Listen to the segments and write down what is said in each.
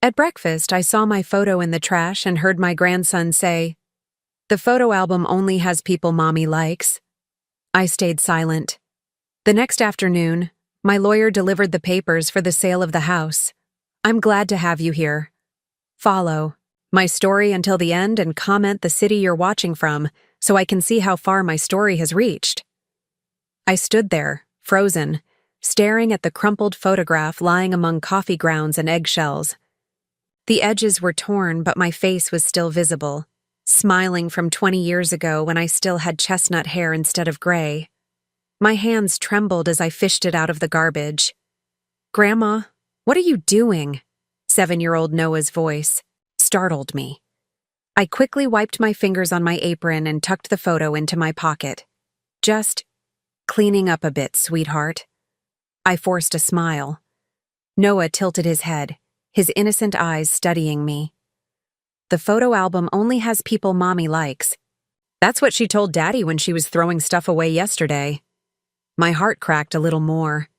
At breakfast, I saw my photo in the trash and heard my grandson say, "The photo album only has people mommy likes." I stayed silent. The next afternoon, my lawyer delivered the papers for the sale of the house. "I'm glad to have you here. Follow my story until the end and comment the city you're watching from so I can see how far my story has reached." I stood there, frozen, staring at the crumpled photograph lying among coffee grounds and eggshells. The edges were torn, but my face was still visible, smiling from 20 years ago when I still had chestnut hair instead of gray. My hands trembled as I fished it out of the garbage. "Grandma, what are you doing?" 7-year-old Noah's voice startled me. I quickly wiped my fingers on my apron and tucked the photo into my pocket. "Just cleaning up a bit, sweetheart." I forced a smile. Noah tilted his head, his innocent eyes studying me. "The photo album only has people mommy likes. That's what she told Daddy when she was throwing stuff away yesterday." My heart cracked a little more.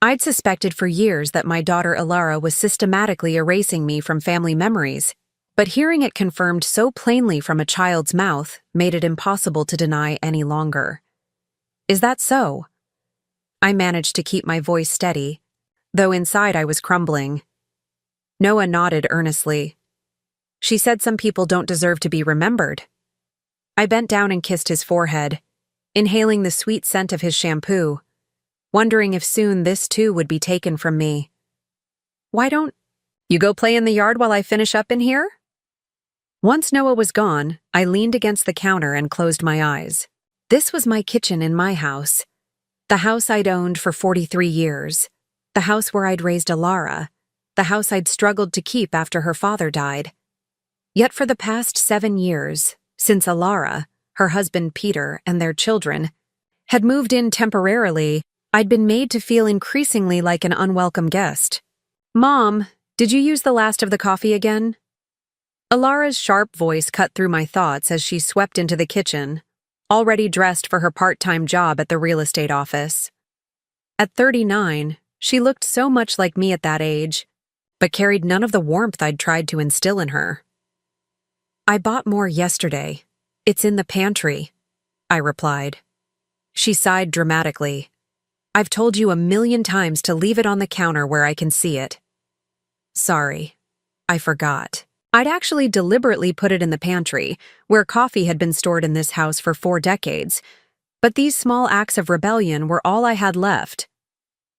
I'd suspected for years that my daughter Alara was systematically erasing me from family memories, but hearing it confirmed so plainly from a child's mouth made it impossible to deny any longer. "Is that so?" I managed to keep my voice steady, though inside I was crumbling. Noah nodded earnestly. "She said some people don't deserve to be remembered." I bent down and kissed his forehead, inhaling the sweet scent of his shampoo, wondering if soon this too would be taken from me. "Why don't you go play in the yard while I finish up in here?" Once Noah was gone, I leaned against the counter and closed my eyes. This was my kitchen in my house. The house I'd owned for 43 years. The house where I'd raised Alara. The house I'd struggled to keep after her father died. Yet for the past 7 years, since Alara, her husband Peter, and their children had moved in temporarily, I'd been made to feel increasingly like an unwelcome guest. "Mom, did you use the last of the coffee again?" Alara's sharp voice cut through my thoughts as she swept into the kitchen, already dressed for her part-time job at the real estate office. At 39, she looked so much like me at that age, but carried none of the warmth I'd tried to instill in her. "I bought more yesterday. It's in the pantry," I replied. She sighed dramatically. "I've told you 1,000,000 times to leave it on the counter where I can see it." "Sorry, I forgot." I'd actually deliberately put it in the pantry, where coffee had been stored in this house for 4 decades, but these small acts of rebellion were all I had left.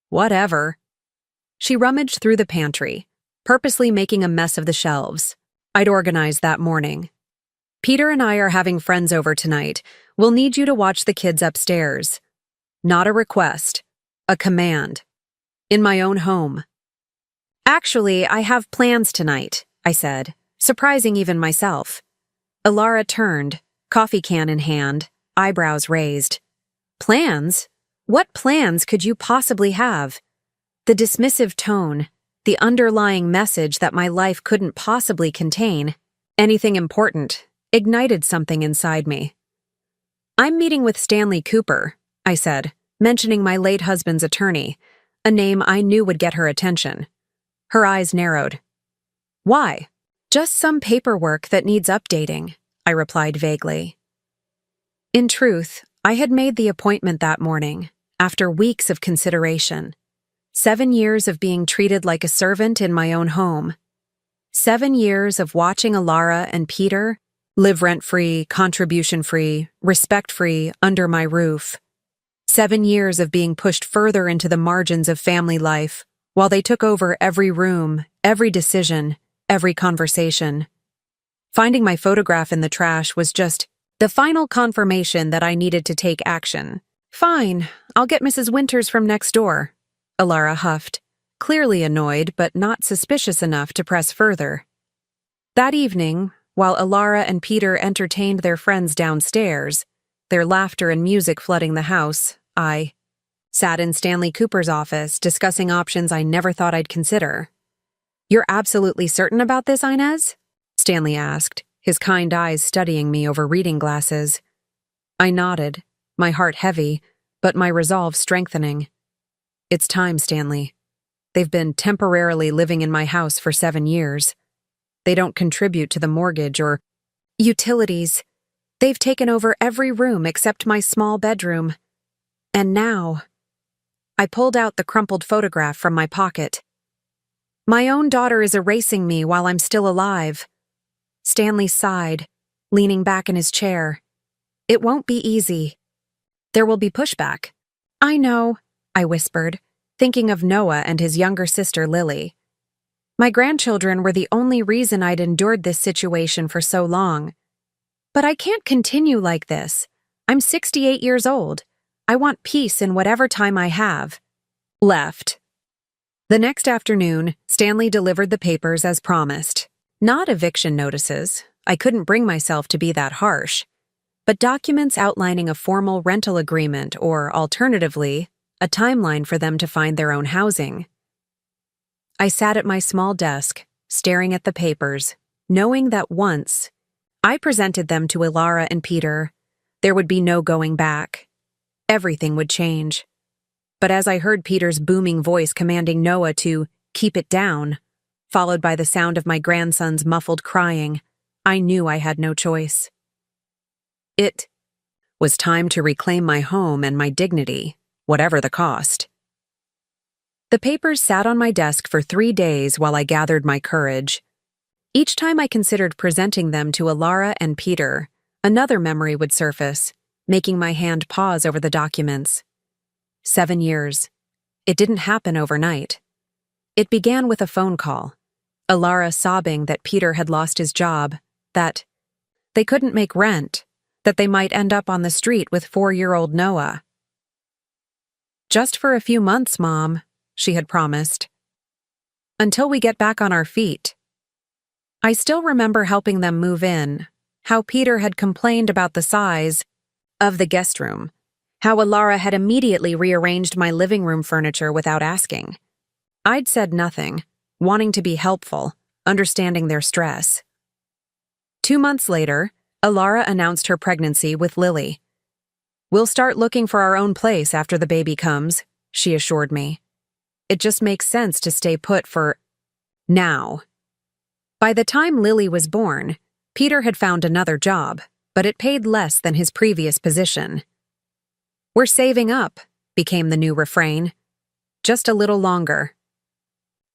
"Whatever." She rummaged through the pantry, purposely making a mess of the shelves. I'd organized that morning. "Peter and I are having friends over tonight. We'll need you to watch the kids upstairs." Not a request, a command. In my own home. "Actually, I have plans tonight," I said, surprising even myself. Alara turned, coffee can in hand, eyebrows raised. "Plans? What plans could you possibly have?" The dismissive tone, the underlying message that my life couldn't possibly contain anything important, ignited something inside me. "I'm meeting with Stanley Cooper," I said, mentioning my late husband's attorney, a name I knew would get her attention. Her eyes narrowed. "Why?" "Just some paperwork that needs updating," I replied vaguely. In truth, I had made the appointment that morning, after weeks of consideration. 7 years of being treated like a servant in my own home. 7 years of watching Alara and Peter live rent-free, contribution-free, respect-free under my roof. 7 years of being pushed further into the margins of family life, while they took over every room, every decision, every conversation. Finding my photograph in the trash was just the final confirmation that I needed to take action. "Fine, I'll get Mrs. Winters from next door," Alara huffed, clearly annoyed but not suspicious enough to press further. That evening, while Alara and Peter entertained their friends downstairs, their laughter and music flooding the house, I sat in Stanley Cooper's office discussing options I never thought I'd consider. "You're absolutely certain about this, Inez?" Stanley asked, his kind eyes studying me over reading glasses. I nodded, my heart heavy, but my resolve strengthening. "It's time, Stanley. They've been temporarily living in my house for 7 years. They don't contribute to the mortgage or utilities. They've taken over every room except my small bedroom. And now, I pulled out the crumpled photograph from my pocket. My own daughter is erasing me while I'm still alive. Stanley sighed, leaning back in his chair. It won't be easy. There will be pushback. I know, I whispered, thinking of Noah and his younger sister Lily. My grandchildren were the only reason I'd endured this situation for so long. But I can't continue like this. I'm 68 years old. I want peace in whatever time I have left. The next afternoon, Stanley delivered the papers as promised. Not eviction notices. I couldn't bring myself to be that harsh. But documents outlining a formal rental agreement or, alternatively, a timeline for them to find their own housing. I sat at my small desk, staring at the papers, knowing that once I presented them to Ilara and Peter, there would be no going back. Everything would change. But as I heard Peter's booming voice commanding Noah to keep it down, followed by the sound of my grandson's muffled crying, I knew I had no choice. It was time to reclaim my home and my dignity, whatever the cost. The papers sat on my desk for 3 days while I gathered my courage. Each time I considered presenting them to Ilara and Peter, another memory would surface, making my hand pause over the documents. 7 years. It didn't happen overnight. It began with a phone call. Ilara sobbing that Peter had lost his job, that they couldn't make rent, that they might end up on the street with 4-year-old Noah. Just for a few months, Mom, she had promised. Until we get back on our feet. I still remember helping them move in, how Peter had complained about the size of the guest room, how Ilara had immediately rearranged my living room furniture without asking. I'd said nothing, wanting to be helpful, understanding their stress. 2 months later, Ilara announced her pregnancy with Lily. We'll start looking for our own place after the baby comes, she assured me. It just makes sense to stay put for now. By the time Lily was born, Peter had found another job, but it paid less than his previous position. We're saving up, became the new refrain. Just a little longer.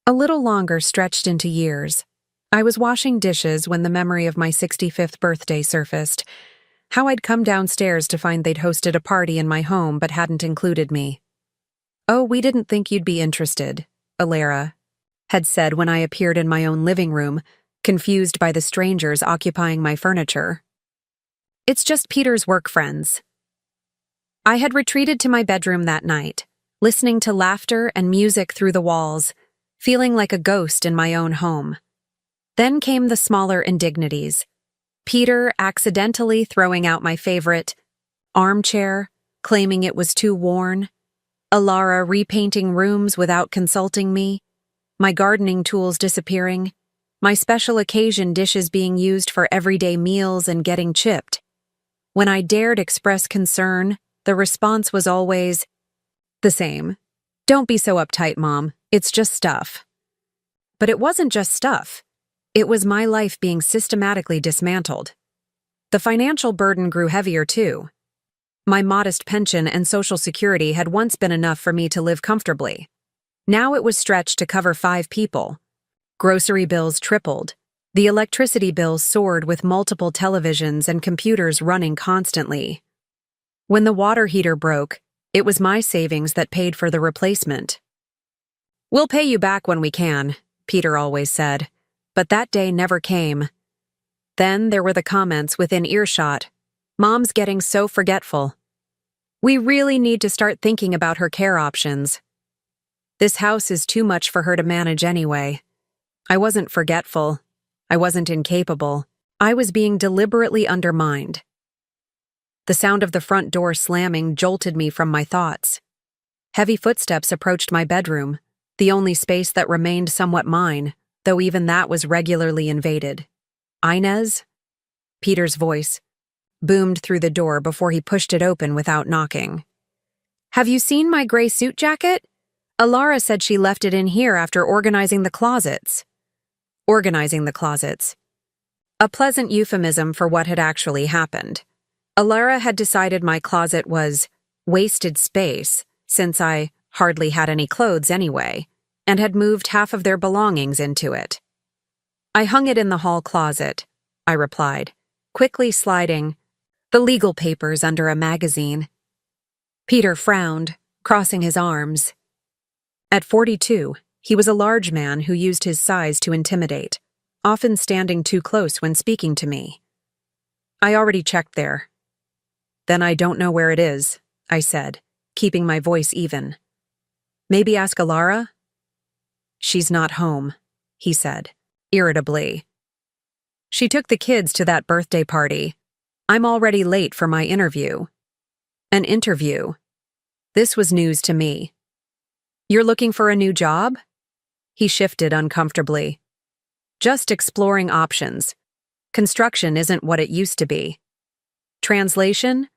A little longer stretched into years. I was washing dishes when the memory of my 65th birthday surfaced. How I'd come downstairs to find they'd hosted a party in my home but hadn't included me. Oh, we didn't think you'd be interested, Ilara had said when I appeared in my own living room, confused by the strangers occupying my furniture. It's just Peter's work friends. I had retreated to my bedroom that night, listening to laughter and music through the walls, feeling like a ghost in my own home. Then came the smaller indignities. Peter accidentally throwing out my favorite armchair, claiming it was too worn. Ilara repainting rooms without consulting me. My gardening tools disappearing. My special occasion dishes being used for everyday meals and getting chipped. When I dared express concern, the response was always the same. Don't be so uptight, Mom. It's just stuff. But it wasn't just stuff. It was my life being systematically dismantled. The financial burden grew heavier, too. My modest pension and Social Security had once been enough for me to live comfortably. Now it was stretched to cover 5 people. Grocery bills tripled. The electricity bills soared with multiple televisions and computers running constantly. When the water heater broke, it was my savings that paid for the replacement. We'll pay you back when we can, Peter always said, but that day never came. Then there were the comments within earshot. Mom's getting so forgetful. We really need to start thinking about her care options. This house is too much for her to manage anyway. I wasn't forgetful. I wasn't incapable. I was being deliberately undermined. The sound of the front door slamming jolted me from my thoughts. Heavy footsteps approached my bedroom, the only space that remained somewhat mine, though even that was regularly invaded. Inez? Peter's voice boomed through the door before he pushed it open without knocking. Have you seen my gray suit jacket? Alara said she left it in here after organizing the closets. Organizing the closets. A pleasant euphemism for what had actually happened. Alara had decided my closet was wasted space, since I hardly had any clothes anyway, and had moved half of their belongings into it. I hung it in the hall closet, I replied, quickly sliding the legal papers under a magazine. Peter frowned, crossing his arms. At 42, he was a large man who used his size to intimidate, often standing too close when speaking to me. I already checked there. Then I don't know where it is, I said, keeping my voice even. Maybe ask Alara? She's not home, he said, irritably. She took the kids to that birthday party. I'm already late for my interview. An interview. This was news to me. You're looking for a new job? He shifted uncomfortably. Just exploring options. Construction isn't what it used to be. Translation?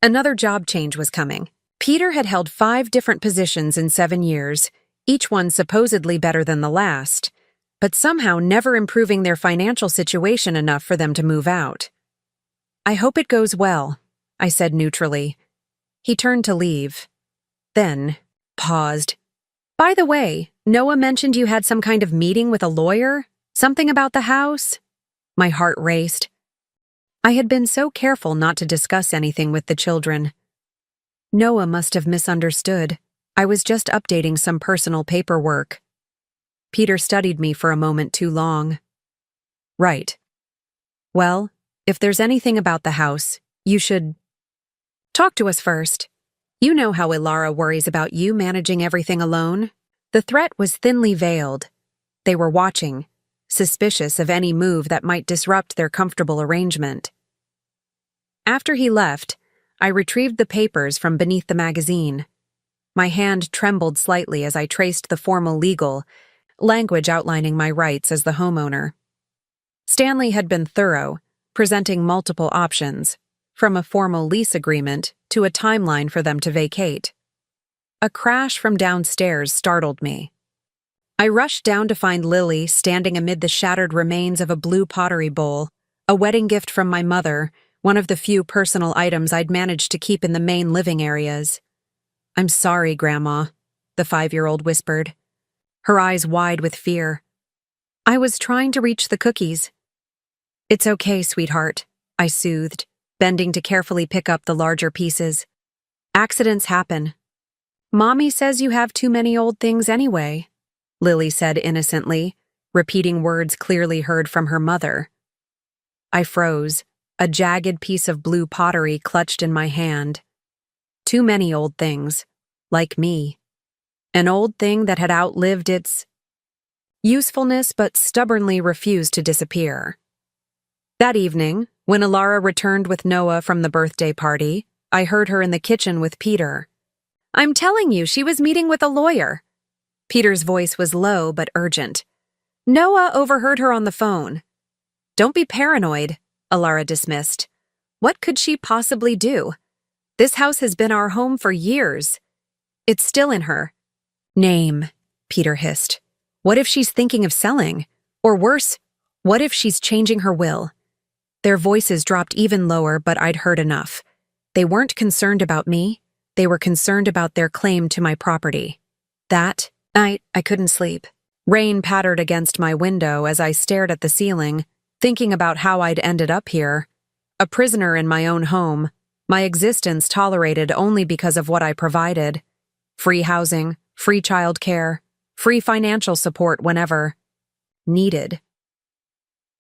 Another job change was coming. Peter had held 5 different positions in 7 years, each one supposedly better than the last, but somehow never improving their financial situation enough for them to move out. I hope it goes well, I said neutrally. He turned to leave. Then, paused. By the way, Noah mentioned you had some kind of meeting with a lawyer? Something about the house? My heart raced. I had been so careful not to discuss anything with the children. Noah must have misunderstood. I was just updating some personal paperwork. Peter studied me for a moment too long. Right. Well, if there's anything about the house, you should talk to us first. You know how Alara worries about you managing everything alone. The threat was thinly veiled. They were watching, suspicious of any move that might disrupt their comfortable arrangement. After he left, I retrieved the papers from beneath the magazine. My hand trembled slightly as I traced the formal legal language outlining my rights as the homeowner. Stanley had been thorough, presenting multiple options, from a formal lease agreement to a timeline for them to vacate. A crash from downstairs startled me. I rushed down to find Lily standing amid the shattered remains of a blue pottery bowl, a wedding gift from my mother, one of the few personal items I'd managed to keep in the main living areas. I'm sorry, Grandma, the 5-year-old whispered, her eyes wide with fear. I was trying to reach the cookies. It's okay, sweetheart, I soothed, bending to carefully pick up the larger pieces. Accidents happen. Mommy says you have too many old things anyway, Lily said innocently, repeating words clearly heard from her mother. I froze, a jagged piece of blue pottery clutched in my hand. Too many old things, like me. An old thing that had outlived its usefulness but stubbornly refused to disappear. That evening, when Alara returned with Noah from the birthday party, I heard her in the kitchen with Peter. I'm telling you, she was meeting with a lawyer. Peter's voice was low but urgent. Noah overheard her on the phone. Don't be paranoid, Alara dismissed. What could she possibly do? This house has been our home for years. It's still in her name, Peter hissed. What if she's thinking of selling? Or worse, what if she's changing her will? Their voices dropped even lower, but I'd heard enough. They weren't concerned about me. They were concerned about their claim to my property. That night, I couldn't sleep. Rain pattered against my window as I stared at the ceiling, thinking about how I'd ended up here. A prisoner in my own home, my existence tolerated only because of what I provided. Free housing, free childcare, free financial support whenever needed.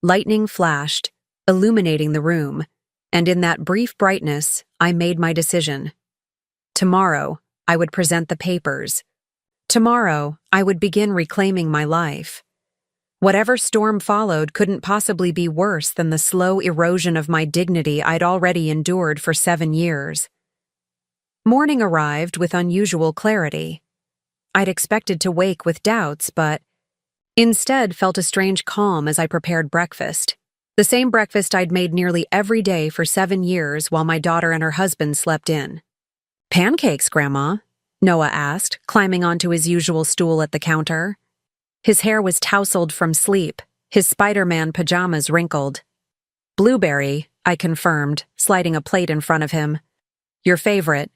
Lightning flashed, illuminating the room, and in that brief brightness, I made my decision. Tomorrow, I would present the papers. Tomorrow, I would begin reclaiming my life. Whatever storm followed couldn't possibly be worse than the slow erosion of my dignity I'd already endured for 7 years. Morning arrived with unusual clarity. I'd expected to wake with doubts, but instead felt a strange calm as I prepared breakfast. The same breakfast I'd made nearly every day for 7 years while my daughter and her husband slept in. Pancakes, Grandma, Noah asked, climbing onto his usual stool at the counter. His hair was tousled from sleep, his Spider-Man pajamas wrinkled. Blueberry, I confirmed, sliding a plate in front of him. Your favorite.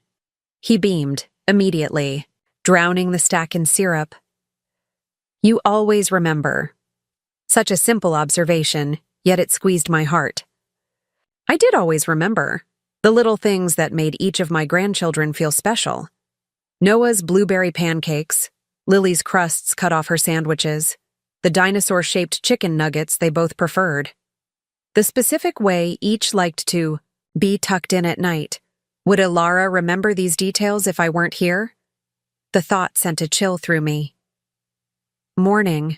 He beamed, immediately, drowning the stack in syrup. You always remember. Such a simple observation, yet it squeezed my heart. I did always remember. The little things that made each of my grandchildren feel special. Noah's blueberry pancakes, Lily's crusts cut off her sandwiches, the dinosaur-shaped chicken nuggets they both preferred. The specific way each liked to be tucked in at night. Would Alara remember these details if I weren't here? The thought sent a chill through me. Morning,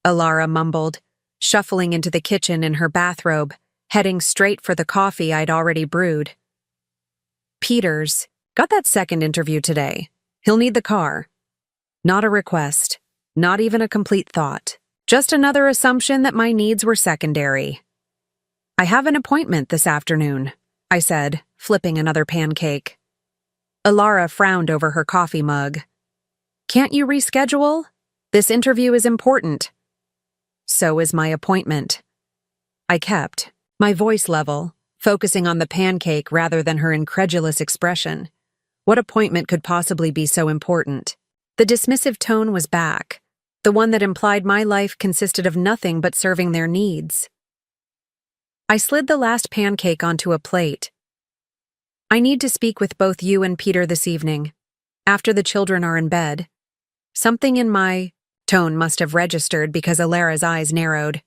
Alara mumbled, shuffling into the kitchen in her bathrobe, heading straight for the coffee I'd already brewed. Peters, got that second interview today. He'll need the car. Not a request, not even a complete thought, just another assumption that my needs were secondary. I have an appointment this afternoon, I said, flipping another pancake. Alara frowned over her coffee mug. Can't you reschedule? This interview is important. So is my appointment. I kept, my voice level, focusing on the pancake rather than her incredulous expression. What appointment could possibly be so important? The dismissive tone was back, the one that implied my life consisted of nothing but serving their needs. I slid the last pancake onto a plate. I need to speak with both you and Peter this evening, after the children are in bed. Something in my tone must have registered because Alara's eyes narrowed.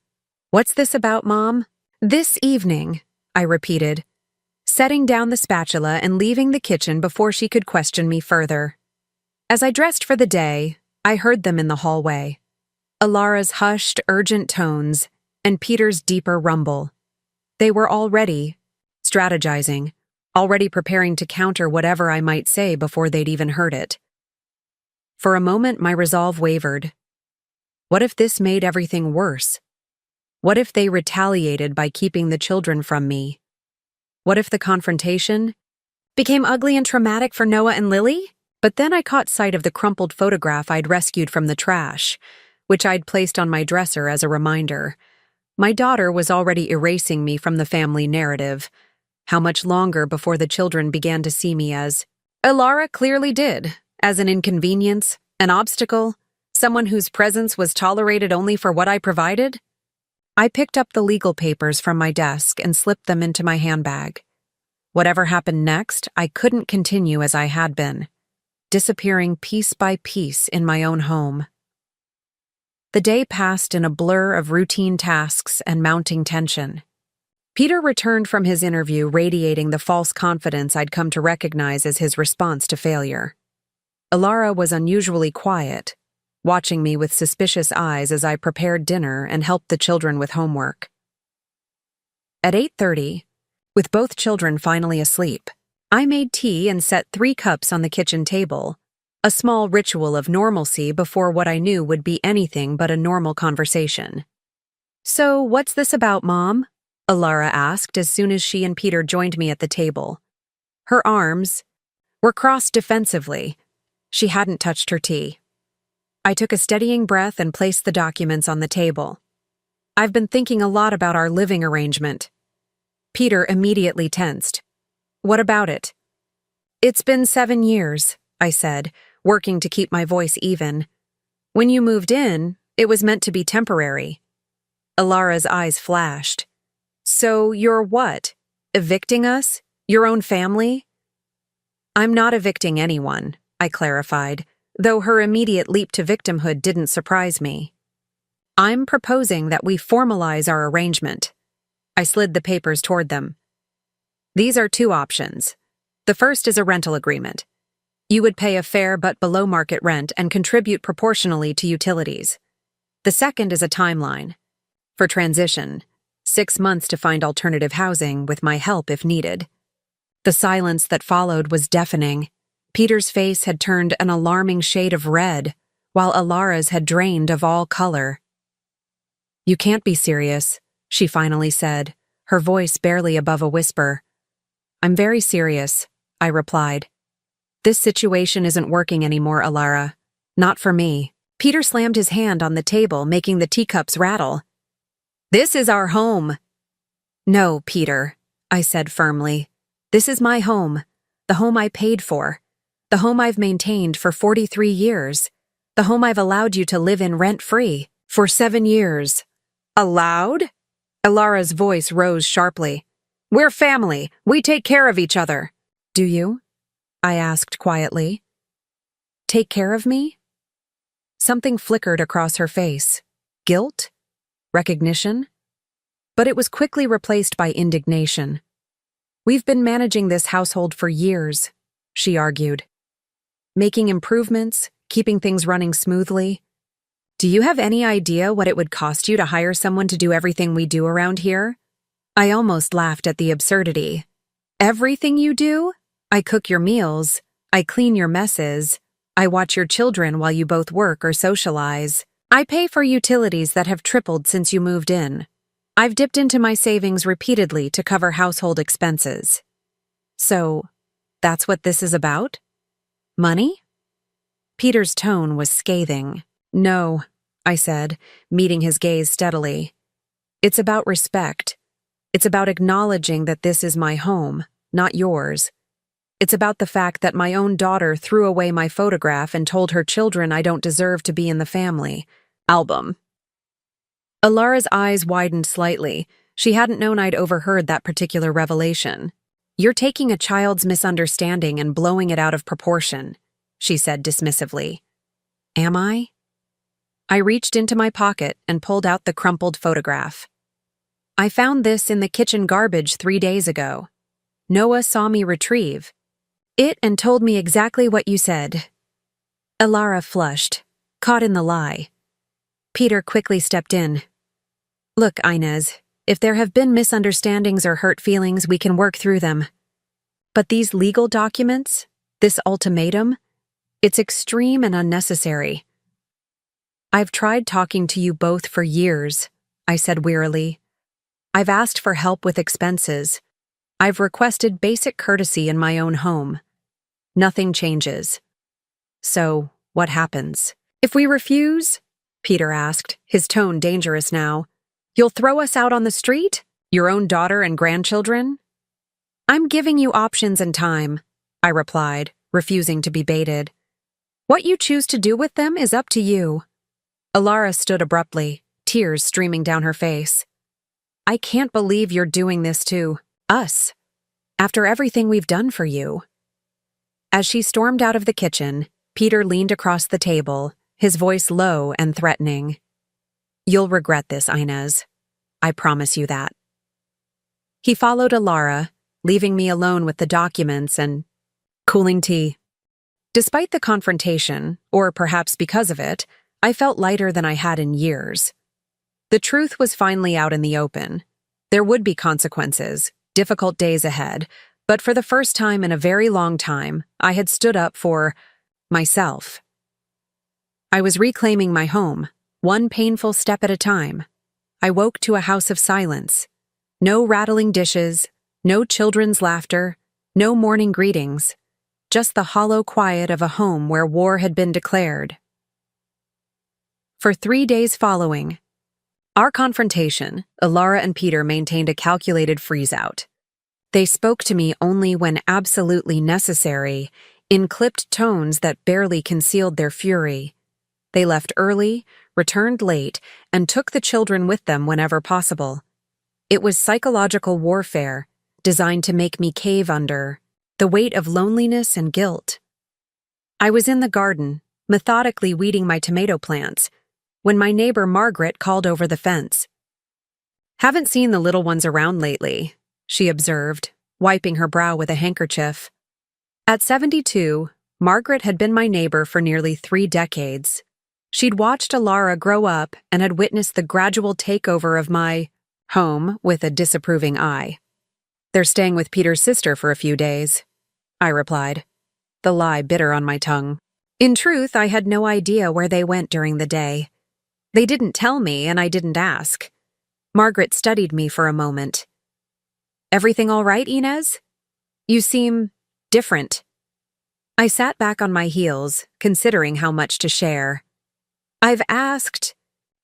What's this about, Mom? This evening, I repeated, setting down the spatula and leaving the kitchen before she could question me further. As I dressed for the day, I heard them in the hallway. Alara's hushed, urgent tones and Peter's deeper rumble. They were already strategizing, already preparing to counter whatever I might say before they'd even heard it. For a moment, my resolve wavered. What if this made everything worse? What if they retaliated by keeping the children from me? What if the confrontation became ugly and traumatic for Noah and Lily? But then I caught sight of the crumpled photograph I'd rescued from the trash, which I'd placed on my dresser as a reminder. My daughter was already erasing me from the family narrative. How much longer before the children began to see me as Alara clearly did, as an inconvenience, an obstacle, someone whose presence was tolerated only for what I provided? I picked up the legal papers from my desk and slipped them into my handbag. Whatever happened next, I couldn't continue as I had been, disappearing piece by piece in my own home. The day passed in a blur of routine tasks and mounting tension. Peter returned from his interview radiating the false confidence I'd come to recognize as his response to failure. Alara was unusually quiet, watching me with suspicious eyes as I prepared dinner and helped the children with homework. At 8:30, with both children finally asleep, I made tea and set 3 cups on the kitchen table, a small ritual of normalcy before what I knew would be anything but a normal conversation. So, what's this about, Mom? Alara asked as soon as she and Peter joined me at the table. Her arms were crossed defensively. She hadn't touched her tea. I took a steadying breath and placed the documents on the table. I've been thinking a lot about our living arrangement. Peter immediately tensed. What about it? It's been 7 years, I said, working to keep my voice even. When you moved in, it was meant to be temporary. Alara's eyes flashed. So you're what? Evicting us? Your own family? I'm not evicting anyone, I clarified, though her immediate leap to victimhood didn't surprise me. I'm proposing that we formalize our arrangement. I slid the papers toward them. These are 2 options. The first is a rental agreement. You would pay a fair but below market rent and contribute proportionally to utilities. The second is a timeline. For transition, 6 months to find alternative housing with my help if needed. The silence that followed was deafening. Peter's face had turned an alarming shade of red, while Alara's had drained of all color. You can't be serious, she finally said, her voice barely above a whisper. I'm very serious, I replied. This situation isn't working anymore, Alara. Not for me. Peter slammed his hand on the table, making the teacups rattle. This is our home. No, Peter, I said firmly. This is my home. The home I paid for. The home I've maintained for 43 years. The home I've allowed you to live in rent-free for 7 years. Allowed? Alara's voice rose sharply. We're family. We take care of each other. Do you? I asked quietly. Take care of me? Something flickered across her face. Guilt? Recognition? But it was quickly replaced by indignation. We've been managing this household for years, she argued. Making improvements, keeping things running smoothly. Do you have any idea what it would cost you to hire someone to do everything we do around here? I almost laughed at the absurdity. Everything you do? I cook your meals. I clean your messes. I watch your children while you both work or socialize. I pay for utilities that have tripled since you moved in. I've dipped into my savings repeatedly to cover household expenses. So, that's what this is about? Money? Peter's tone was scathing. No, I said, meeting his gaze steadily. It's about respect. It's about acknowledging that this is my home, not yours. It's about the fact that my own daughter threw away my photograph and told her children I don't deserve to be in the family album. Alara's eyes widened slightly. She hadn't known I'd overheard that particular revelation. You're taking a child's misunderstanding and blowing it out of proportion, she said dismissively. Am I? I reached into my pocket and pulled out the crumpled photograph. I found this in the kitchen garbage 3 days ago. Noah saw me retrieve it and told me exactly what you said. Alara flushed, caught in the lie. Peter quickly stepped in. Look, Inez, if there have been misunderstandings or hurt feelings, we can work through them. But these legal documents, this ultimatum, it's extreme and unnecessary. I've tried talking to you both for years, I said wearily. I've asked for help with expenses. I've requested basic courtesy in my own home. Nothing changes. So, what happens? If we refuse? Peter asked, his tone dangerous now. You'll throw us out on the street? Your own daughter and grandchildren? I'm giving you options and time, I replied, refusing to be baited. What you choose to do with them is up to you. Alara stood abruptly, tears streaming down her face. I can't believe you're doing this to us, after everything we've done for you. As she stormed out of the kitchen, Peter leaned across the table, his voice low and threatening. You'll regret this, Inez. I promise you that. He followed Alara, leaving me alone with the documents and cooling tea. Despite the confrontation, or perhaps because of it, I felt lighter than I had in years. The truth was finally out in the open. There would be consequences, difficult days ahead, but for the first time in a very long time, I had stood up for myself. I was reclaiming my home, one painful step at a time. I woke to a house of silence. No rattling dishes, no children's laughter, no morning greetings, just the hollow quiet of a home where war had been declared. For 3 days following our confrontation, Alara and Peter maintained a calculated freeze-out. They spoke to me only when absolutely necessary, in clipped tones that barely concealed their fury. They left early, returned late, and took the children with them whenever possible. It was psychological warfare, designed to make me cave under the weight of loneliness and guilt. I was in the garden, methodically weeding my tomato plants, when my neighbor Margaret called over the fence. Haven't seen the little ones around lately, she observed, wiping her brow with a handkerchief. At 72, Margaret had been my neighbor for nearly 3 decades. She'd watched Alara grow up and had witnessed the gradual takeover of my home with a disapproving eye. They're staying with Peter's sister for a few days, I replied, the lie bitter on my tongue. In truth, I had no idea where they went during the day. They didn't tell me, and I didn't ask. Margaret studied me for a moment. Everything all right, Inez? You seem different. I sat back on my heels, considering how much to share. I've asked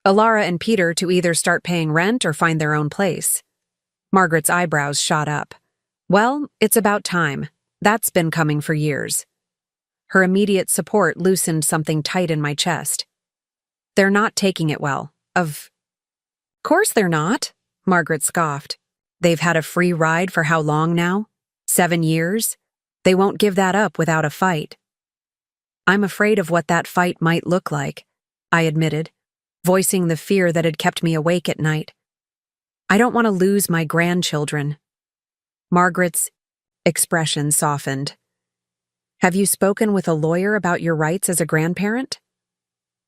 Alara and Peter to either start paying rent or find their own place. Margaret's eyebrows shot up. Well, it's about time. That's been coming for years. Her immediate support loosened something tight in my chest. They're not taking it well. Of course they're not, Margaret scoffed. They've had a free ride for how long now? 7 years? They won't give that up without a fight. I'm afraid of what that fight might look like, I admitted, voicing the fear that had kept me awake at night. I don't want to lose my grandchildren. Margaret's expression softened. Have you spoken with a lawyer about your rights as a grandparent?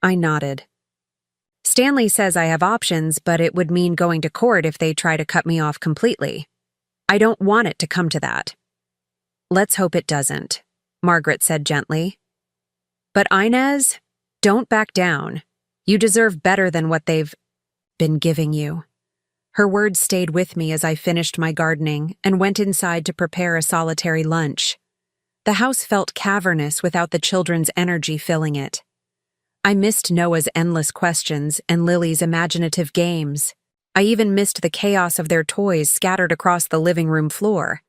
I nodded. Stanley says I have options, but it would mean going to court if they try to cut me off completely. I don't want it to come to that. Let's hope it doesn't, Margaret said gently. But Inez, don't back down. You deserve better than what they've been giving you. Her words stayed with me as I finished my gardening and went inside to prepare a solitary lunch. The house felt cavernous without the children's energy filling it. I missed Noah's endless questions and Lily's imaginative games. I even missed the chaos of their toys scattered across the living room floor.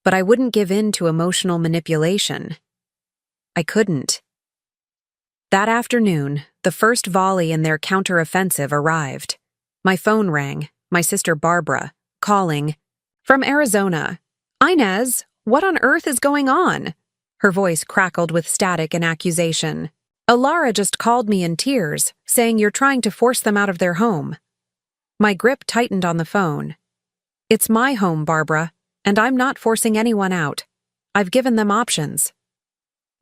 But I wouldn't give in to emotional manipulation. I couldn't. That afternoon, the first volley in their counteroffensive arrived. My phone rang, my sister Barbara, calling. From Arizona. Inez, what on earth is going on? Her voice crackled with static and accusation. Alara just called me in tears, saying you're trying to force them out of their home. My grip tightened on the phone. It's my home, Barbara, and I'm not forcing anyone out. I've given them options.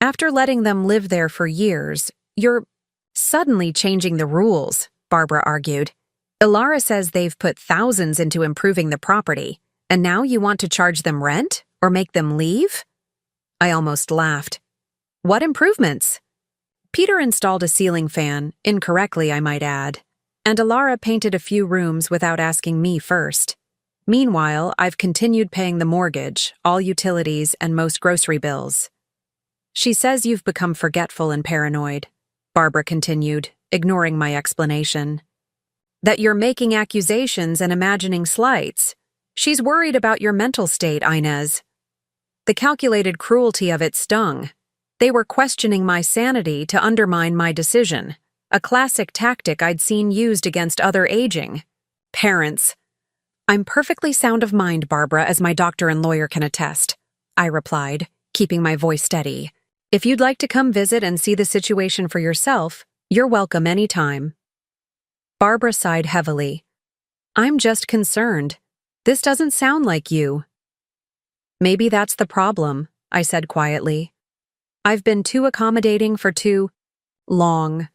After letting them live there for years, you're suddenly changing the rules, Barbara argued. Alara says they've put thousands into improving the property, and now you want to charge them rent or make them leave? I almost laughed. What improvements? Peter installed a ceiling fan, incorrectly I might add, and Alara painted a few rooms without asking me first. Meanwhile, I've continued paying the mortgage, all utilities, and most grocery bills. She says you've become forgetful and paranoid, Barbara continued, ignoring my explanation. That you're making accusations and imagining slights. She's worried about your mental state, Inez. The calculated cruelty of it stung. They were questioning my sanity to undermine my decision, a classic tactic I'd seen used against other aging parents. I'm perfectly sound of mind, Barbara, as my doctor and lawyer can attest, I replied, keeping my voice steady. If you'd like to come visit and see the situation for yourself, you're welcome any time. Barbara sighed heavily. I'm just concerned. This doesn't sound like you. Maybe that's the problem, I said quietly. I've been too accommodating for too long.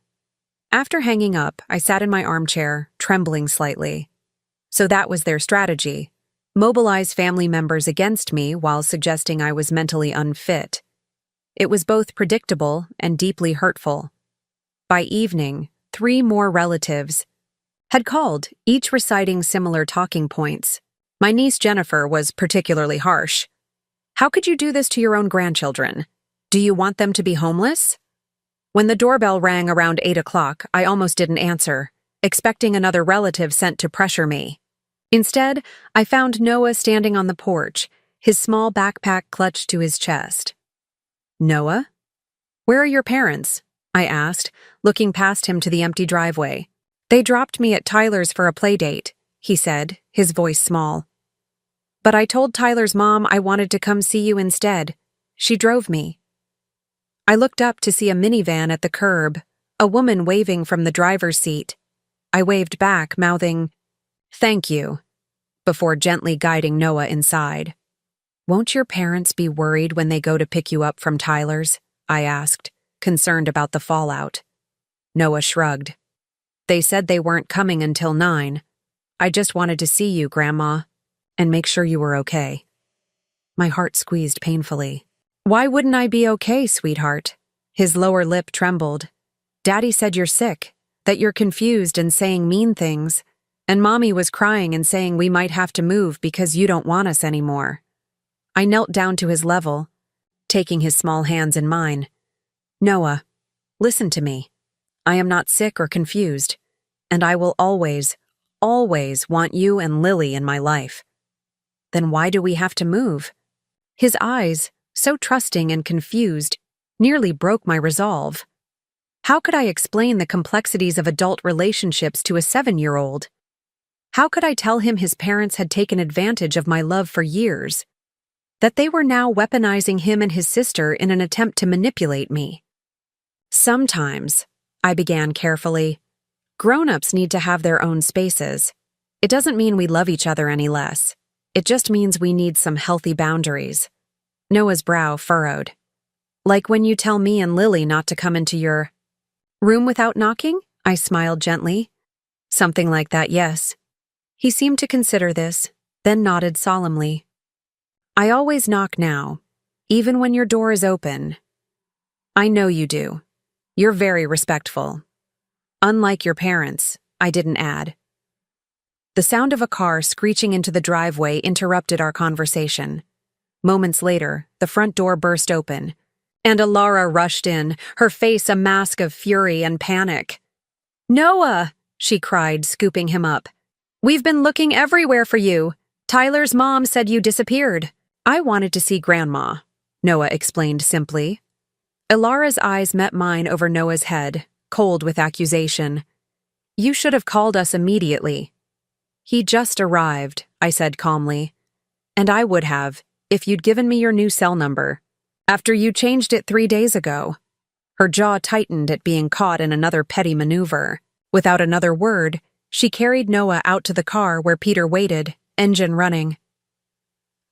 After hanging up, I sat in my armchair, trembling slightly. So that was their strategy. Mobilize family members against me while suggesting I was mentally unfit. It was both predictable and deeply hurtful. By evening, 3 more relatives had called, each reciting similar talking points. My niece Jennifer was particularly harsh. How could you do this to your own grandchildren? Do you want them to be homeless? When the doorbell rang around 8 o'clock, I almost didn't answer, expecting another relative sent to pressure me. Instead, I found Noah standing on the porch, his small backpack clutched to his chest. Noah? Where are your parents? I asked, looking past him to the empty driveway. They dropped me at Tyler's for a play date, he said, his voice small. But I told Tyler's mom I wanted to come see you instead. She drove me. I looked up to see a minivan at the curb, a woman waving from the driver's seat. I waved back, mouthing, "Thank you," before gently guiding Noah inside. Won't your parents be worried when they go to pick you up from Tyler's? I asked, concerned about the fallout. Noah shrugged. They said they weren't coming until 9. I just wanted to see you, Grandma, and make sure you were okay. My heart squeezed painfully. Why wouldn't I be okay, sweetheart? His lower lip trembled. Daddy said you're sick, that you're confused and saying mean things, and Mommy was crying and saying we might have to move because you don't want us anymore. I knelt down to his level. taking his small hands in mine. "Noah, listen to me. I am not sick or confused, and I will always, always want you and Lily in my life." "Then why do we have to move?" His eyes, so trusting and confused, nearly broke my resolve. How could I explain the complexities of adult relationships to a 7-year-old? How could I tell him his parents had taken advantage of my love for years? That they were now weaponizing him and his sister in an attempt to manipulate me? "Sometimes," I began carefully, "grown-ups need to have their own spaces. It doesn't mean we love each other any less. It just means we need some healthy boundaries." Noah's brow furrowed. "Like when you tell me and Lily not to come into your room without knocking?" I smiled gently. "Something like that, yes." He seemed to consider this, then nodded solemnly. "I always knock now, even when your door is open." "I know you do. You're very respectful. Unlike your parents," I didn't add. The sound of a car screeching into the driveway interrupted our conversation. Moments later, the front door burst open, and Alara rushed in, her face a mask of fury and panic. "Noah!" she cried, scooping him up. "We've been looking everywhere for you. Tyler's mom said you disappeared." "I wanted to see Grandma," Noah explained simply. Alara's eyes met mine over Noah's head, cold with accusation. "You should have called us immediately." "He just arrived," I said calmly. "And I would have, if you'd given me your new cell number. After you changed it 3 days ago." Her jaw tightened at being caught in another petty maneuver. Without another word, she carried Noah out to the car where Peter waited, engine running.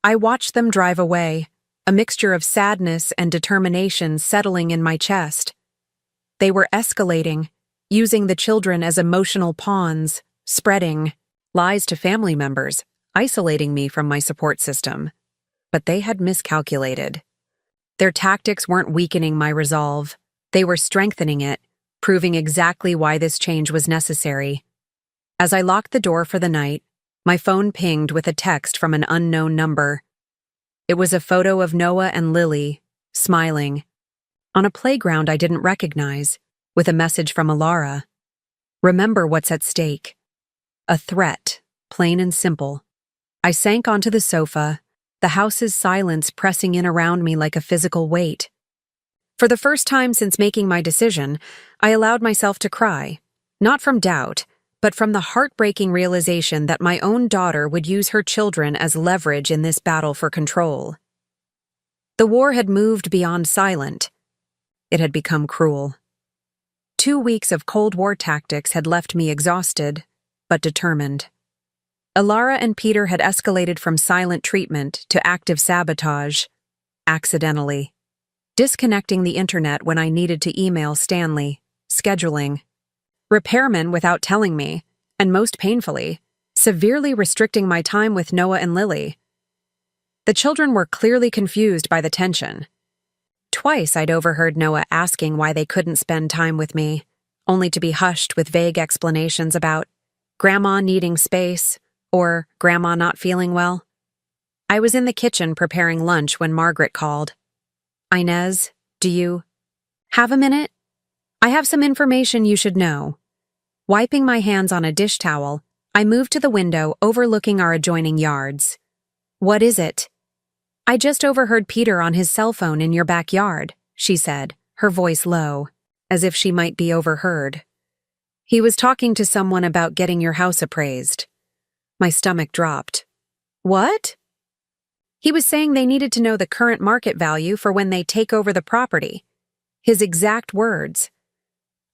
I watched them drive away, a mixture of sadness and determination settling in my chest. They were escalating, using the children as emotional pawns, spreading lies to family members, isolating me from my support system. But they had miscalculated. Their tactics weren't weakening my resolve. They were strengthening it, proving exactly why this change was necessary. As I locked the door for the night, my phone pinged with a text from an unknown number. It was a photo of Noah and Lily, smiling, on a playground I didn't recognize, with a message from Alara. "Remember what's at stake." A threat, plain and simple. I sank onto the sofa, the house's silence pressing in around me like a physical weight. For the first time since making my decision, I allowed myself to cry, not from doubt, but from the heartbreaking realization that my own daughter would use her children as leverage in this battle for control. The war had moved beyond silent. It had become cruel. 2 weeks of Cold War tactics had left me exhausted, but determined. Alara and Peter had escalated from silent treatment to active sabotage, accidentally. Disconnecting the internet when I needed to email Stanley, scheduling. Repairmen without telling me, and most painfully, severely restricting my time with Noah and Lily. The children were clearly confused by the tension. Twice I'd overheard Noah asking why they couldn't spend time with me, only to be hushed with vague explanations about Grandma needing space or Grandma not feeling well. I was in the kitchen preparing lunch when Margaret called. "Inez, do you have a minute? I have some information you should know." Wiping my hands on a dish towel, I moved to the window overlooking our adjoining yards. "What is it?" "I just overheard Peter on his cell phone in your backyard," she said, her voice low, as if she might be overheard. "He was talking to someone about getting your house appraised." My stomach dropped. "What?" "He was saying they needed to know the current market value for when they take over the property." His exact words.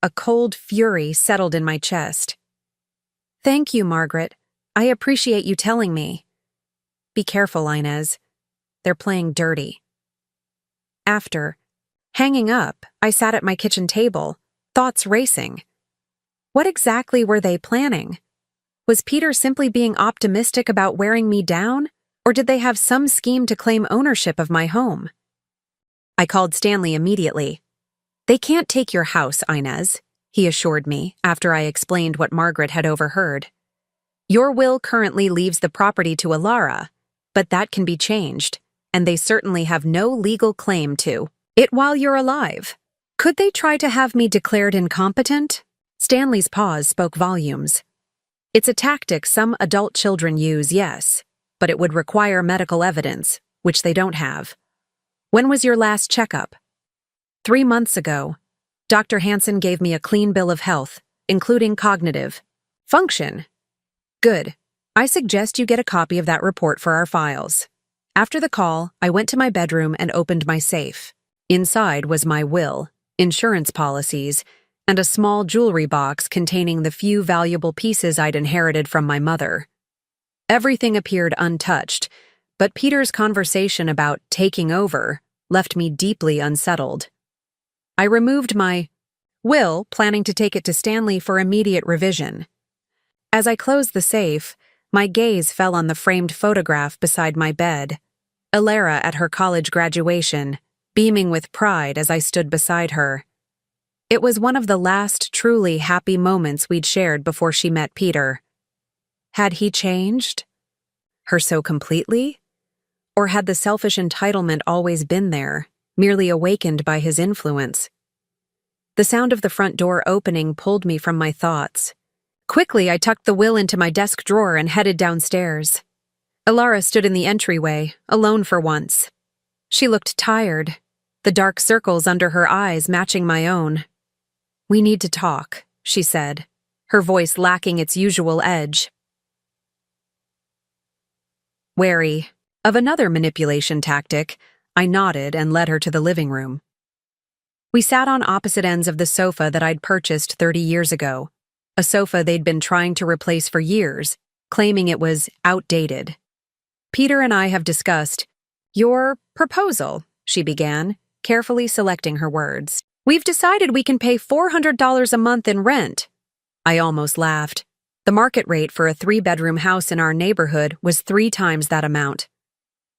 A cold fury settled in my chest. "Thank you, Margaret. I appreciate you telling me." "Be careful, Inez. They're playing dirty." After hanging up, I sat at my kitchen table, thoughts racing. What exactly were they planning? Was Peter simply being optimistic about wearing me down, or did they have some scheme to claim ownership of my home? I called Stanley immediately. "They can't take your house, Inez," he assured me after I explained what Margaret had overheard. "Your will currently leaves the property to Alara, but that can be changed. and they certainly have no legal claim to it while you're alive. Could they try to have me declared incompetent? Stanley's pause spoke volumes. It's a tactic some adult children use, yes, but it would require medical evidence, which they don't have. When was your last checkup? 3 months ago. Dr. Hansen gave me a clean bill of health, including cognitive function. Good. I suggest you get a copy of that report for our files. After the call, I went to my bedroom and opened my safe. Inside was my will, insurance policies, and a small jewelry box containing the few valuable pieces I'd inherited from my mother. Everything appeared untouched, but Peter's conversation about taking over left me deeply unsettled. I removed my will, planning to take it to Stanley for immediate revision. As I closed the safe, my gaze fell on the framed photograph beside my bed. Alara at her college graduation, beaming with pride as I stood beside her. It was one of the last truly happy moments we'd shared before she met Peter. Had he changed? Her so completely? Or had the selfish entitlement always been there, merely awakened by his influence? The sound of the front door opening pulled me from my thoughts. Quickly, I tucked the will into my desk drawer and headed downstairs. Alara stood in the entryway, alone for once. She looked tired, the dark circles under her eyes matching my own. "We need to talk," she said, her voice lacking its usual edge. Wary of another manipulation tactic, I nodded and led her to the living room. We sat on opposite ends of the sofa that I'd purchased 30 years ago, a sofa they'd been trying to replace for years, claiming it was outdated. "Peter and I have discussed your proposal," she began, carefully selecting her words. "We've decided we can pay $400 a month in rent." I almost laughed. The market rate for a 3-bedroom house in our neighborhood was 3 times that amount.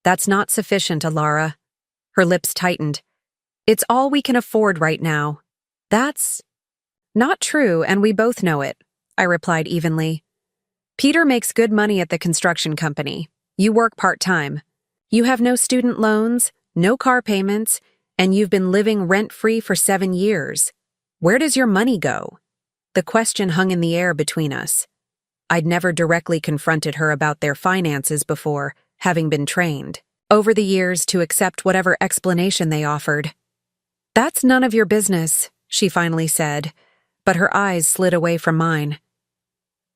"That's not sufficient, Alara." Her lips tightened. "It's all we can afford right now." "That's not true, and we both know it," I replied evenly. "Peter makes good money at the construction company. You work part-time. You have no student loans, no car payments, and you've been living rent-free for 7 years. Where does your money go?" The question hung in the air between us. I'd never directly confronted her about their finances before, having been trained, over the years, to accept whatever explanation they offered. "That's none of your business," she finally said, but her eyes slid away from mine.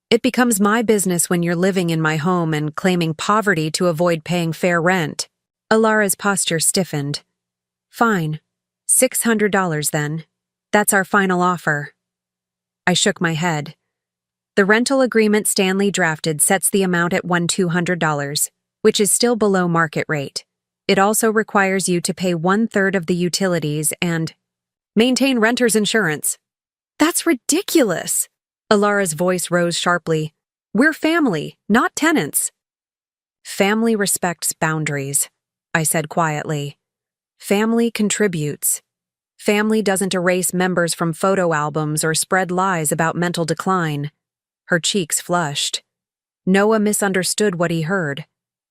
"It becomes my business when you're living in my home and claiming poverty to avoid paying fair rent." Alara's posture stiffened. "Fine. $600 then. That's our final offer." I shook my head. "The rental agreement Stanley drafted sets the amount at $1,200, which is still below market rate. It also requires you to pay 1/3 of the utilities and maintain renter's insurance." "That's ridiculous!" Alara's voice rose sharply. "We're family, not tenants." "Family respects boundaries," I said quietly. "Family contributes. Family doesn't erase members from photo albums or spread lies about mental decline." Her cheeks flushed. Noah misunderstood what he heard,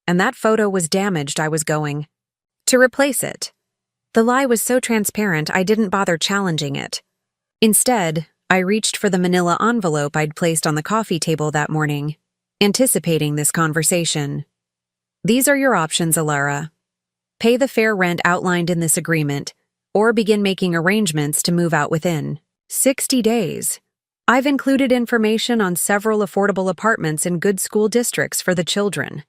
and that photo was damaged. I was going to replace it. The lie was so transparent I didn't bother challenging it. Instead, I reached for the manila envelope I'd placed on the coffee table that morning, anticipating this conversation. "These are your options, Alara. Pay the fair rent outlined in this agreement, or begin making arrangements to move out within 60 days. I've included information on several affordable apartments in good school districts for the children."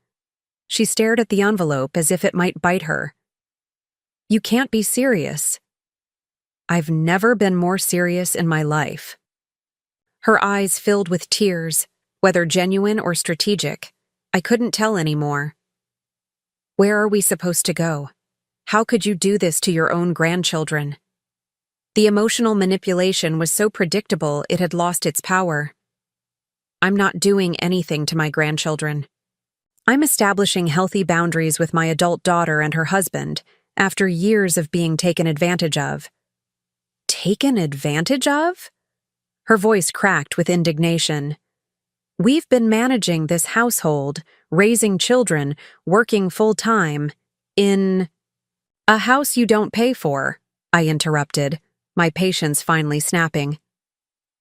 She stared at the envelope as if it might bite her. "You can't be serious." "I've never been more serious in my life." Her eyes filled with tears, whether genuine or strategic. I couldn't tell anymore. "Where are we supposed to go? How could you do this to your own grandchildren?" The emotional manipulation was so predictable it had lost its power. "I'm not doing anything to my grandchildren. I'm establishing healthy boundaries with my adult daughter and her husband after years of being taken advantage of." "Taken advantage of?" Her voice cracked with indignation. "We've been managing this household, raising children, working full-time, In a house you don't pay for, I interrupted, my patience finally snapping.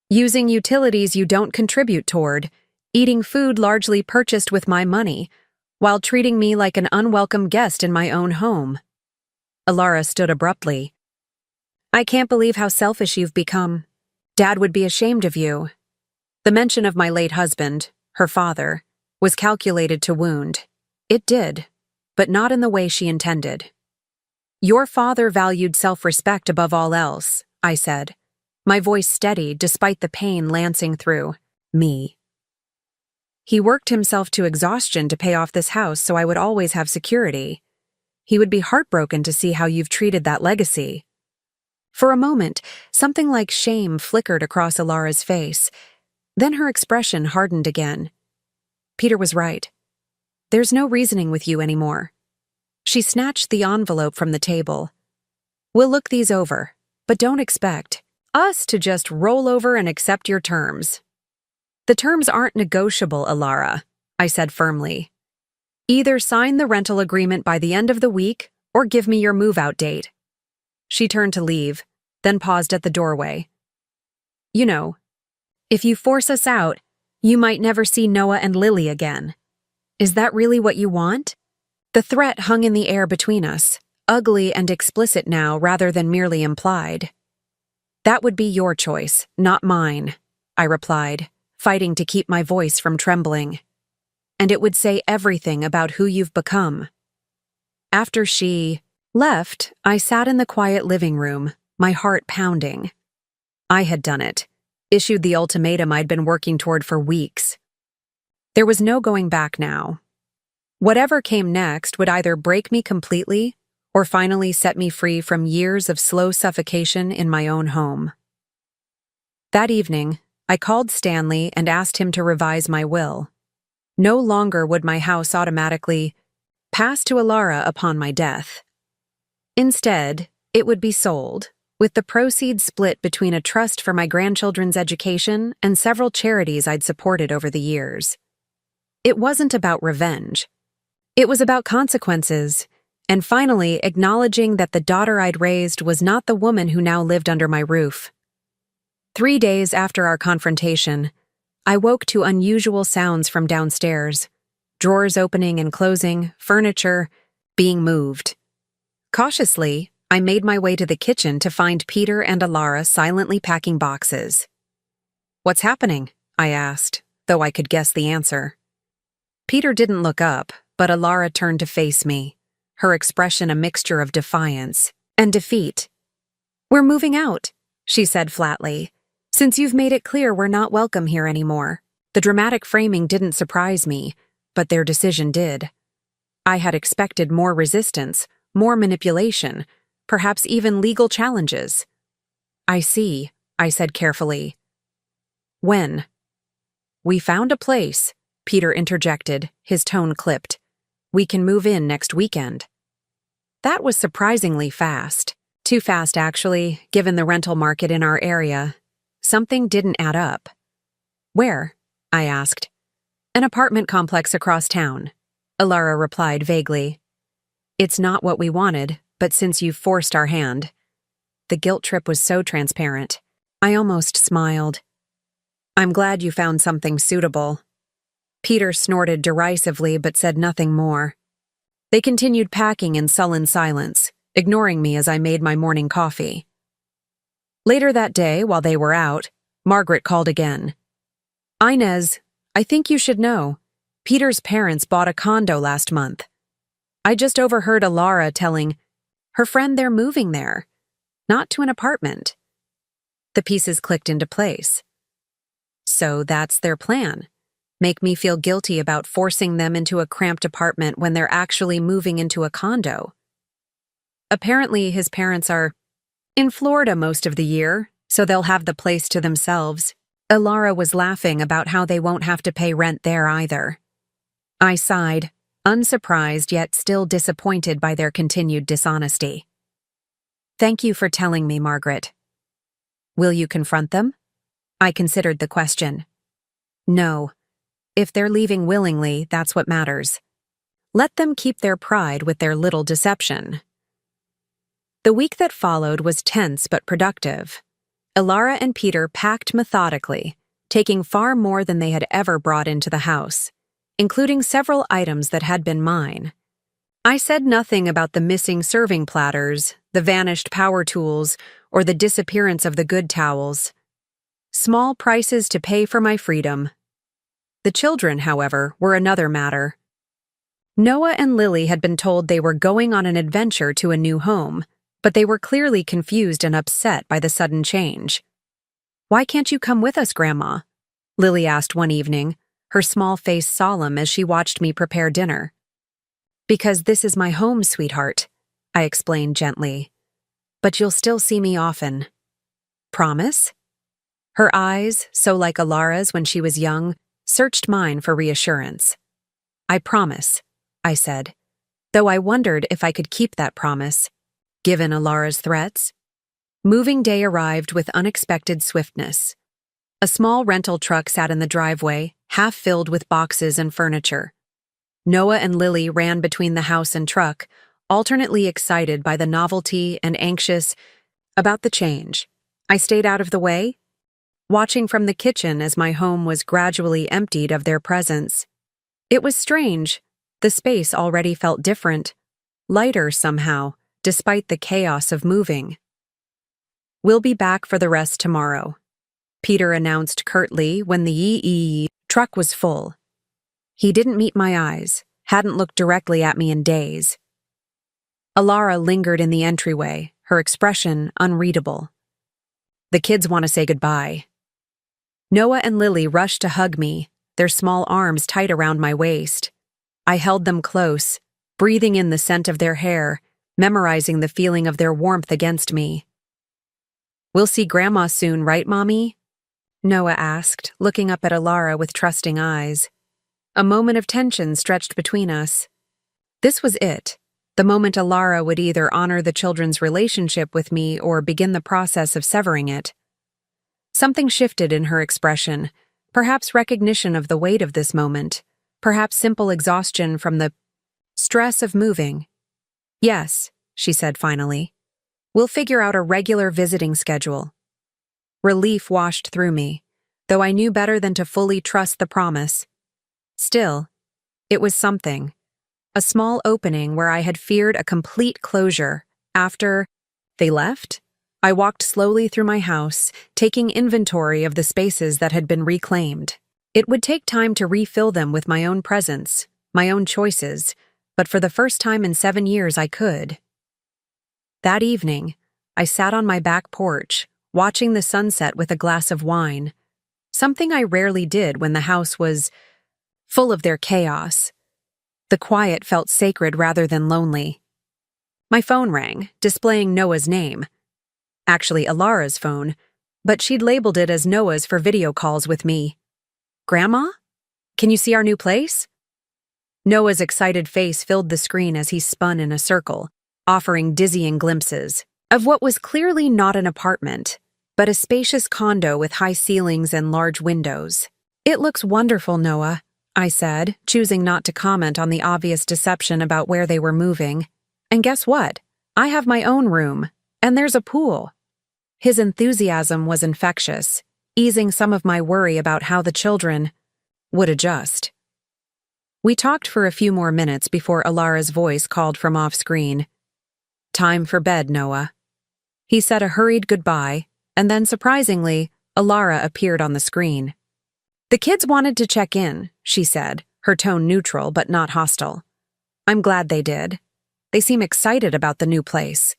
Using utilities you don't contribute toward, eating food largely purchased with my money, while treating me like an unwelcome guest in my own home. Alara stood abruptly. I can't believe how selfish you've become. Dad would be ashamed of you. The mention of my late husband, her father, was calculated to wound. It did, but not in the way she intended. Your father valued self-respect above all else, I said, my voice steady despite the pain lancing through me. He worked himself to exhaustion to pay off this house so I would always have security. He would be heartbroken to see how you've treated that legacy. For a moment, something like shame flickered across Alara's face. Then her expression hardened again. Peter was right. There's no reasoning with you anymore. She snatched the envelope from the table. We'll look these over, but don't expect us to just roll over and accept your terms. The terms aren't negotiable, Alara, I said firmly. Either sign the rental agreement by the end of the week or give me your move-out date. She turned to leave, then paused at the doorway. You know, if you force us out, you might never see Noah and Lily again. Is that really what you want? The threat hung in the air between us, ugly and explicit now rather than merely implied. That would be your choice, not mine, I replied, fighting to keep my voice from trembling. And it would say everything about who you've become. After she left, I sat in the quiet living room, my heart pounding. I had done it, issued the ultimatum I'd been working toward for weeks. There was no going back now. Whatever came next would either break me completely or finally set me free from years of slow suffocation in my own home. That evening, I called Stanley and asked him to revise my will. No longer would my house automatically pass to Alara upon my death. Instead, it would be sold, with the proceeds split between a trust for my grandchildren's education and several charities I'd supported over the years. It wasn't about revenge. It was about consequences, and finally acknowledging that the daughter I'd raised was not the woman who now lived under my roof. 3 days after our confrontation, I woke to unusual sounds from downstairs, drawers opening and closing, furniture being moved. Cautiously, I made my way to the kitchen to find Peter and Alara silently packing boxes. What's happening? I asked, though I could guess the answer. Peter didn't look up, but Alara turned to face me, her expression a mixture of defiance and defeat. We're moving out, she said flatly. Since you've made it clear we're not welcome here anymore. The dramatic framing didn't surprise me, but their decision did. I had expected more resistance, more manipulation, perhaps even legal challenges. I see, I said carefully. When? We found a place, Peter interjected, his tone clipped. We can move in next weekend. That was surprisingly fast. Too fast, actually, given the rental market in our area. Something didn't add up. Where? I asked. An apartment complex across town, Alara replied vaguely. It's not what we wanted, but since you've forced our hand. The guilt trip was so transparent. I almost smiled. I'm glad you found something suitable. Peter snorted derisively but said nothing more. They continued packing in sullen silence, ignoring me as I made my morning coffee. Later that day, while they were out, Margaret called again. Inez, I think you should know. Peter's parents bought a condo last month. I just overheard Alara telling her friend they're moving there, not to an apartment. The pieces clicked into place. So that's their plan. Make me feel guilty about forcing them into a cramped apartment when they're actually moving into a condo. Apparently, his parents are in Florida most of the year, so they'll have the place to themselves. Alara was laughing about how they won't have to pay rent there either. I sighed, unsurprised yet still disappointed by their continued dishonesty. Thank you for telling me, Margaret. Will you confront them? I considered the question. No. If they're leaving willingly, that's what matters. Let them keep their pride with their little deception. The week that followed was tense but productive. Ilara and Peter packed methodically, taking far more than they had ever brought into the house, including several items that had been mine. I said nothing about the missing serving platters, the vanished power tools, or the disappearance of the good towels. Small prices to pay for my freedom. The children, however, were another matter. Noah and Lily had been told they were going on an adventure to a new home, but they were clearly confused and upset by the sudden change. "Why can't you come with us, Grandma?" Lily asked one evening, her small face solemn as she watched me prepare dinner. "Because this is my home, sweetheart," I explained gently. "But you'll still see me often." "Promise?" Her eyes, so like Ilara's when she was young, searched mine for reassurance. "I promise," I said, though I wondered if I could keep that promise, given Ilara's threats. Moving day arrived with unexpected swiftness. A small rental truck sat in the driveway, half filled with boxes and furniture. Noah and Lily ran between the house and truck, alternately excited by the novelty and anxious about the change. I stayed out of the way, watching from the kitchen as my home was gradually emptied of their presence. It was strange. The space already felt different, lighter somehow, despite the chaos of moving. "We'll be back for the rest tomorrow," Peter announced curtly when the yee truck was full. He didn't meet my eyes, hadn't looked directly at me in days. Ilara lingered in the entryway, her expression unreadable. "The kids want to say goodbye." Noah and Lily rushed to hug me, their small arms tight around my waist. I held them close, breathing in the scent of their hair, memorizing the feeling of their warmth against me. "We'll see Grandma soon, right, Mommy?" Noah asked, looking up at Ilara with trusting eyes. A moment of tension stretched between us. This was it, the moment Ilara would either honor the children's relationship with me or begin the process of severing it. Something shifted in her expression, perhaps recognition of the weight of this moment, perhaps simple exhaustion from the stress of moving. "Yes," she said finally. "We'll figure out a regular visiting schedule." Relief washed through me, though I knew better than to fully trust the promise. Still, it was something. A small opening where I had feared a complete closure. After they left, I walked slowly through my house, taking inventory of the spaces that had been reclaimed. It would take time to refill them with my own presence, my own choices, but for the first time in 7 years I could. That evening, I sat on my back porch, watching the sunset with a glass of wine, something I rarely did when the house was full of their chaos. The quiet felt sacred rather than lonely. My phone rang, displaying Noah's name. Actually, Ilara's phone, but she'd labeled it as Noah's for video calls with me. "Grandma? Can you see our new place?" Noah's excited face filled the screen as he spun in a circle, offering dizzying glimpses of what was clearly not an apartment, but a spacious condo with high ceilings and large windows. "It looks wonderful, Noah," I said, choosing not to comment on the obvious deception about where they were moving. "And guess what? I have my own room, and there's a pool." His enthusiasm was infectious, easing some of my worry about how the children would adjust. We talked for a few more minutes before Ilara's voice called from off-screen. "Time for bed, Noah." He said a hurried goodbye, and then surprisingly, Ilara appeared on the screen. "The kids wanted to check in," she said, her tone neutral but not hostile. "I'm glad they did. They seem excited about the new place."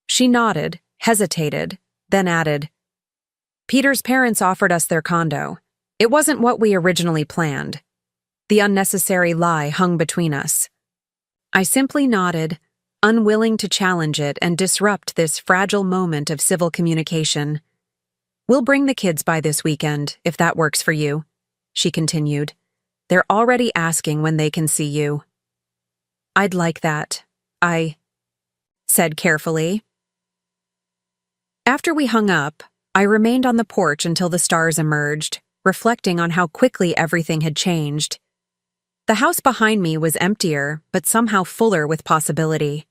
She nodded, hesitated, then added, "Peter's parents offered us their condo. It wasn't what we originally planned." The unnecessary lie hung between us. I simply nodded, unwilling to challenge it and disrupt this fragile moment of civil communication. "We'll bring the kids by this weekend, if that works for you," she continued. "They're already asking when they can see you." "I'd like that," I said carefully. After we hung up, I remained on the porch until the stars emerged, reflecting on how quickly everything had changed. The house behind me was emptier, but somehow fuller with possibility.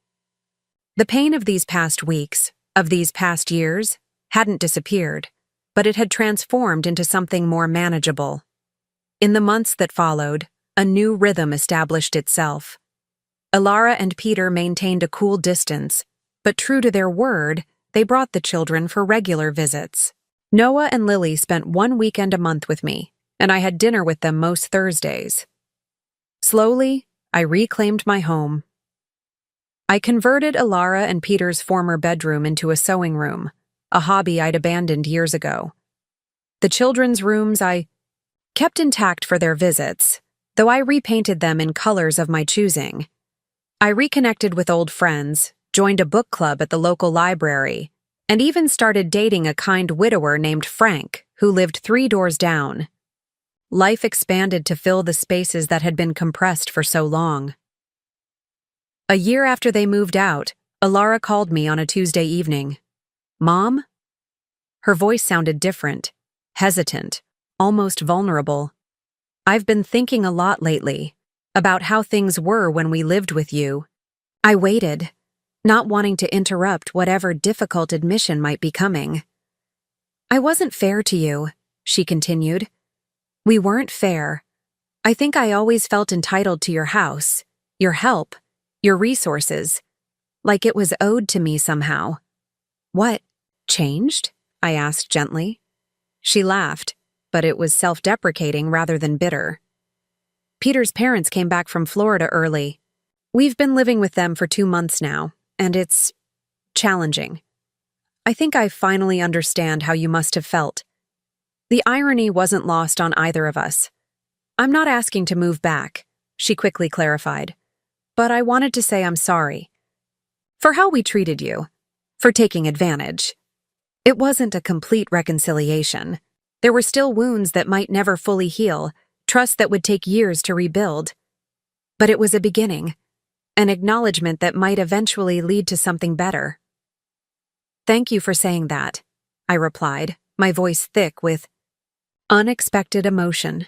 The pain of these past weeks, of these past years, hadn't disappeared, but it had transformed into something more manageable. In the months that followed, a new rhythm established itself. Alara and Peter maintained a cool distance, but true to their word, they brought the children for regular visits. Noah and Lily spent one weekend a month with me, and I had dinner with them most Thursdays. Slowly, I reclaimed my home. I converted Alara and Peter's former bedroom into a sewing room, a hobby I'd abandoned years ago. The children's rooms I kept intact for their visits, though I repainted them in colors of my choosing. I reconnected with old friends, joined a book club at the local library, and even started dating a kind widower named Frank, who lived 3 doors down. Life expanded to fill the spaces that had been compressed for so long. A year after they moved out, Alara called me on a Tuesday evening. "Mom?" Her voice sounded different, hesitant, almost vulnerable. "I've been thinking a lot lately about how things were when we lived with you." I waited, not wanting to interrupt whatever difficult admission might be coming. "I wasn't fair to you," she continued. "We weren't fair. I think I always felt entitled to your house, your help, your resources, like it was owed to me somehow." "What changed?" I asked gently. She laughed, but it was self-deprecating rather than bitter. "Peter's parents came back from Florida early. We've been living with them for 2 months now, and it's challenging. I think I finally understand how you must have felt." The irony wasn't lost on either of us. "I'm not asking to move back," she quickly clarified, "but I wanted to say I'm sorry. For how we treated you. For taking advantage." It wasn't a complete reconciliation. There were still wounds that might never fully heal, trust that would take years to rebuild. But it was a beginning, an acknowledgement that might eventually lead to something better. "Thank you for saying that," I replied, my voice thick with unexpected emotion.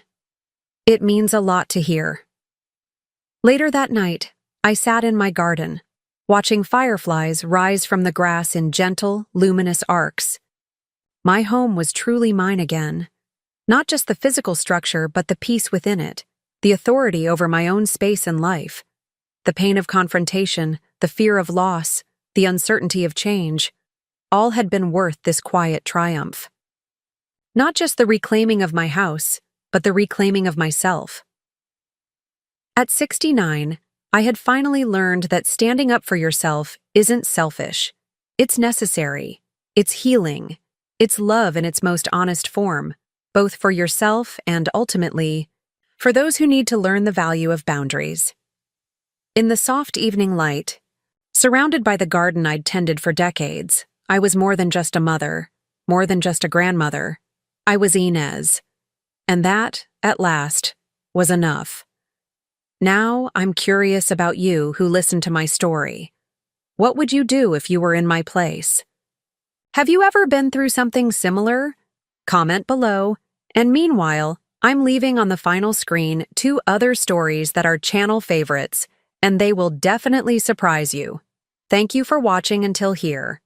"It means a lot to hear." Later that night, I sat in my garden, watching fireflies rise from the grass in gentle, luminous arcs. My home was truly mine again. Not just the physical structure, but the peace within it, the authority over my own space and life. The pain of confrontation, the fear of loss, the uncertainty of change, all had been worth this quiet triumph. Not just the reclaiming of my house, but the reclaiming of myself. At 69, I had finally learned that standing up for yourself isn't selfish. It's necessary. It's healing. It's love in its most honest form, both for yourself and, ultimately, for those who need to learn the value of boundaries. In the soft evening light, surrounded by the garden I'd tended for decades, I was more than just a mother, more than just a grandmother. I was Inez. And that, at last, was enough. Now I'm curious about you who listened to my story. What would you do if you were in my place? Have you ever been through something similar? Comment below. And meanwhile, I'm leaving on the final screen 2 other stories that are channel favorites, and they will definitely surprise you. Thank you for watching until here.